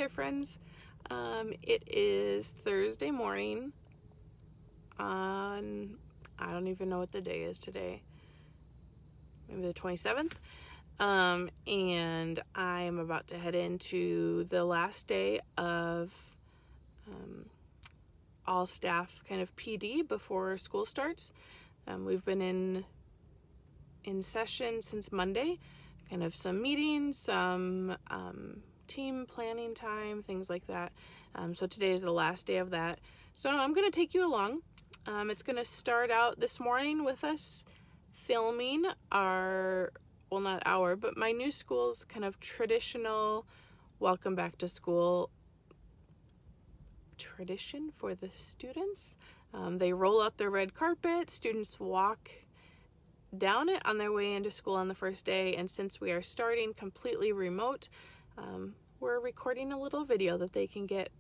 there, friends. It is Thursday morning on, I don't even know what the day is today, maybe the 27th. And I am about to head into the last day of all staff kind of PD before school starts. We've been in session since Monday, kind of some meetings, some team planning time, things like that. So today is the last day of that. So I'm going to take you along. It's going to start out this morning with us filming our, well, not our, but my new school's kind of traditional welcome back to school tradition for the students. They roll out their red carpet, students walk down it on their way into school on the first day, and since we are starting completely remote, we're recording a little video that they can get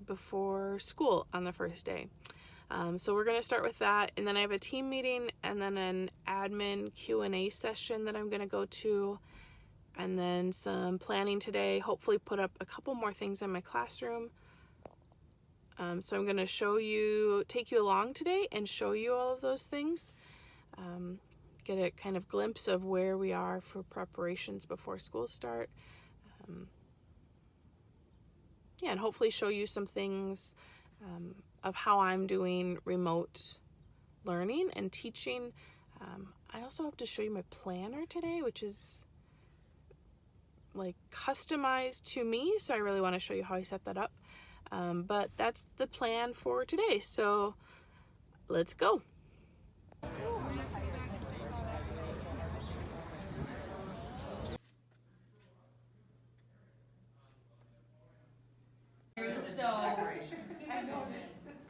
before school on the first day. So we're going to start with that, and then I have a team meeting and then an admin Q&A session that I'm going to go to, and then some planning today, hopefully put up a couple more things in my classroom. So I'm going to take you along today and show you all of those things. Get a kind of glimpse of where we are for preparations before school start. Yeah, and hopefully show you some things of how I'm doing remote learning and teaching. I also have to show you my planner today, which is like customized to me, so I really want to show you how I set that up. But that's the plan for today, so let's go.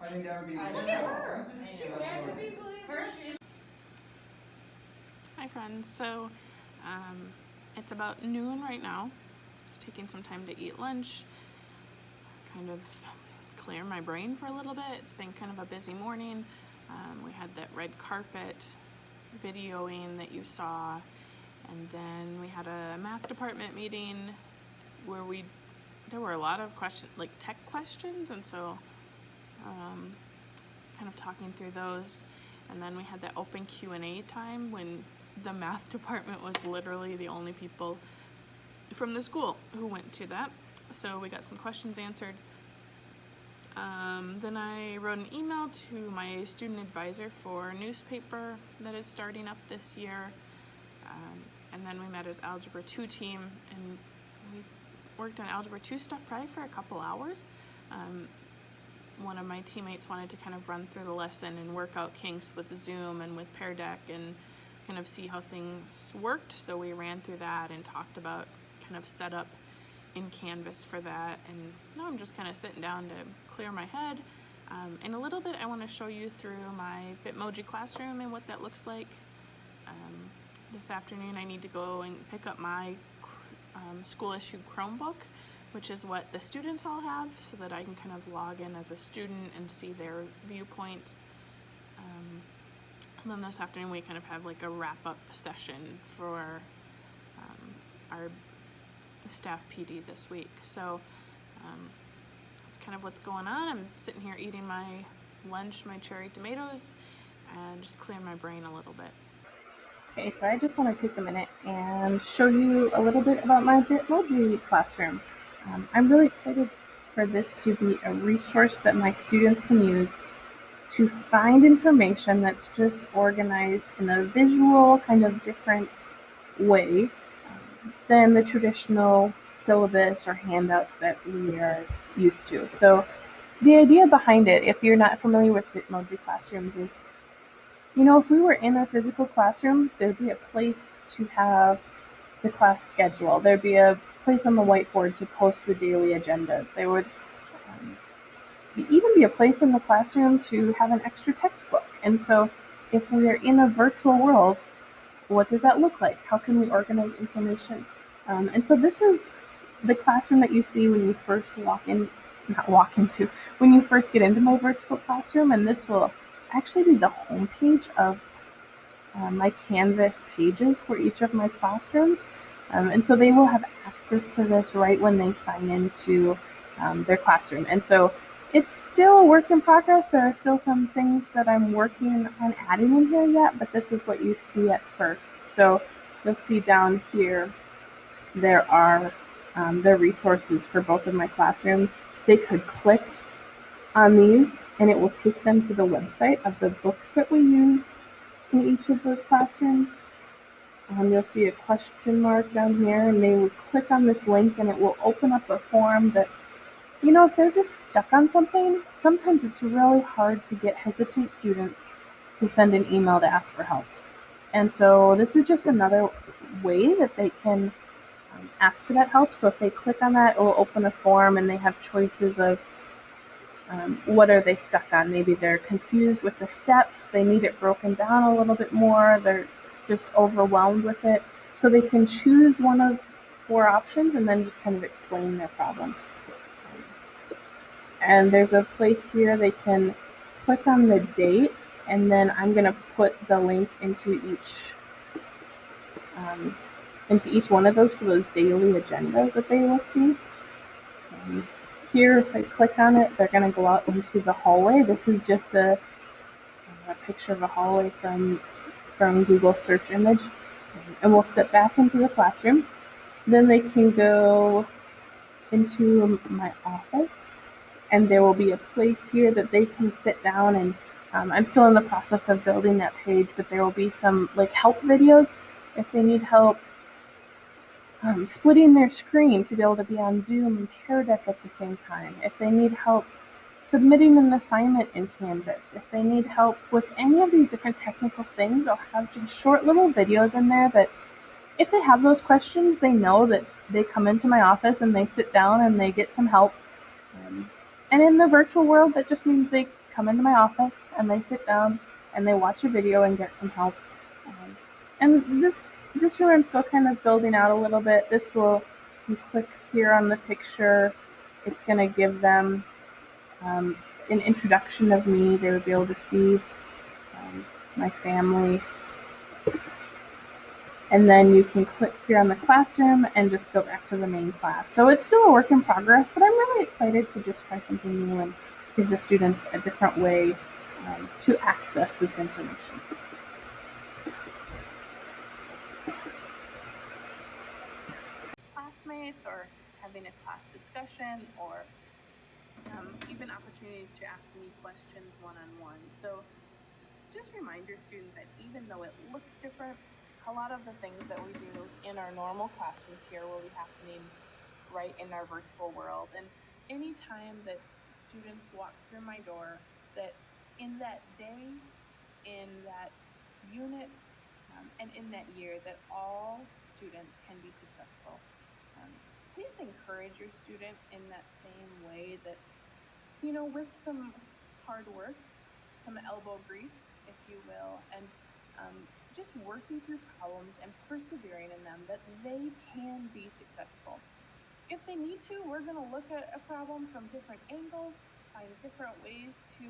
I think that would be. Look at her. She grabbed the people first. Hi friends, so it's about noon right now. Just taking some time to eat lunch, kind of clear my brain for a little bit. It's been kind of a busy morning. We had that red carpet videoing that you saw, and then we had a math department meeting where there were a lot of questions, like tech questions, and so kind of talking through those. And then we had that open Q&A time when the math department was literally the only people from the school who went to that. So we got some questions answered. Then I wrote an email to my student advisor for a newspaper that is starting up this year. And then we met as Algebra 2 team, and we worked on Algebra 2 stuff probably for a couple hours. One of my teammates wanted to kind of run through the lesson and work out kinks with Zoom and with Pear Deck and kind of see how things worked. So we ran through that and talked about kind of setup in Canvas for that. And now I'm just kind of sitting down to clear my head. In a little bit, I want to show you through my Bitmoji classroom and what that looks like. This afternoon, I need to go and pick up my school issue Chromebook, which is what the students all have, so that I can kind of log in as a student and see their viewpoint. And then this afternoon we kind of have like a wrap-up session for our staff PD this week. So that's kind of what's going on. I'm sitting here eating my lunch, my cherry tomatoes, and just clearing my brain a little bit. Okay, so I just want to take a minute and show you a little bit about my Bitmoji classroom. I'm really excited for this to be a resource that my students can use to find information that's just organized in a visual, kind of different way than the traditional syllabus or handouts that we are used to. So the idea behind it, if you're not familiar with Bitmoji classrooms, is, if we were in a physical classroom, there'd be a place to have the class schedule. There'd be a place on the whiteboard to post the daily agendas. There would even be a place in the classroom to have an extra textbook. And so if we are in a virtual world, what does that look like? How can we organize information? And so this is the classroom that you see when you first when you first get into my virtual classroom, and this will actually be the homepage of my Canvas pages for each of my classrooms. And so they will have access to this right when they sign into their classroom. And so it's still a work in progress. There are still some things that I'm working on adding in here yet, but this is what you see at first. So you'll see down here, there are the resources for both of my classrooms. They could click on these and it will take them to the website of the books that we use in each of those classrooms. You'll see a question mark down here, and they will click on this link and it will open up a form that, if they're just stuck on something, sometimes it's really hard to get hesitant students to send an email to ask for help. And so this is just another way that they can ask for that help. So if they click on that, it will open a form and they have choices of what are they stuck on. Maybe they're confused with the steps, they need it broken down a little bit more, they're just overwhelmed with it. So they can choose one of 4 options and then just kind of explain their problem. And there's a place here they can click on the date, and then I'm going to put the link into each one of those for those daily agendas that they will see. Here, if I click on it, they're going to go out into the hallway. This is just a picture of a hallway from Google search image. And we'll step back into the classroom. Then they can go into my office, and there will be a place here that they can sit down, and I'm still in the process of building that page, but there will be some help videos if they need help splitting their screen to be able to be on Zoom and Pear Deck at the same time. If they need help submitting an assignment in Canvas, if they need help with any of these different technical things, I'll have just short little videos in there that if they have those questions, they know that they come into my office and they sit down and they get some help. And in the virtual world, that just means they come into my office and they sit down and they watch a video and get some help. And this room I'm still kind of building out a little bit. This will, you click here on the picture, it's going to give them an introduction of me. They would be able to see my family. And then you can click here on the classroom and just go back to the main class. So it's still a work in progress, but I'm really excited to just try something new and give the students a different way to access this information. Classmates, or having a class discussion, or even opportunities to ask me questions one-on-one. So just remind your student that even though it looks different, a lot of the things that we do in our normal classrooms here will be happening right in our virtual world. And any time that students walk through my door, that in that day, in that unit, and in that year, that all students can be successful. Please encourage your student in that same way that, with some hard work, some elbow grease, if you will, and just working through problems and persevering in them, that they can be successful. If they need to, we're going to look at a problem from different angles, find different ways to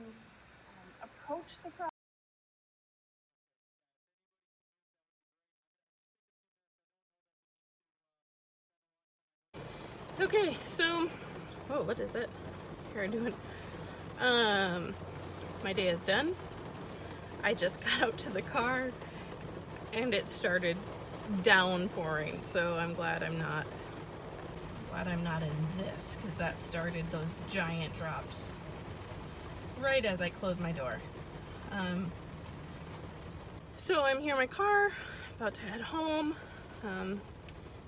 approach the problem. Okay, so, what is it? Here I'm doing. My day is done. I just got out to the car and it started downpouring, so I'm glad I'm not in this, because that started those giant drops right as I closed my door. So I'm here in my car, about to head home.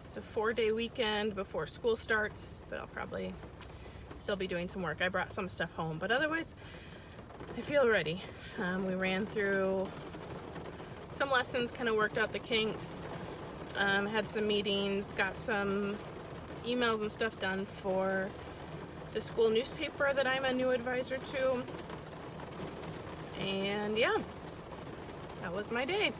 It's a 4-day weekend before school starts, but I'll probably still be doing some work. I brought some stuff home, but otherwise I feel ready. We ran through some lessons, kind of worked out the kinks, had some meetings, got some emails and stuff done for the school newspaper that I'm a new advisor to. And yeah, that was my day.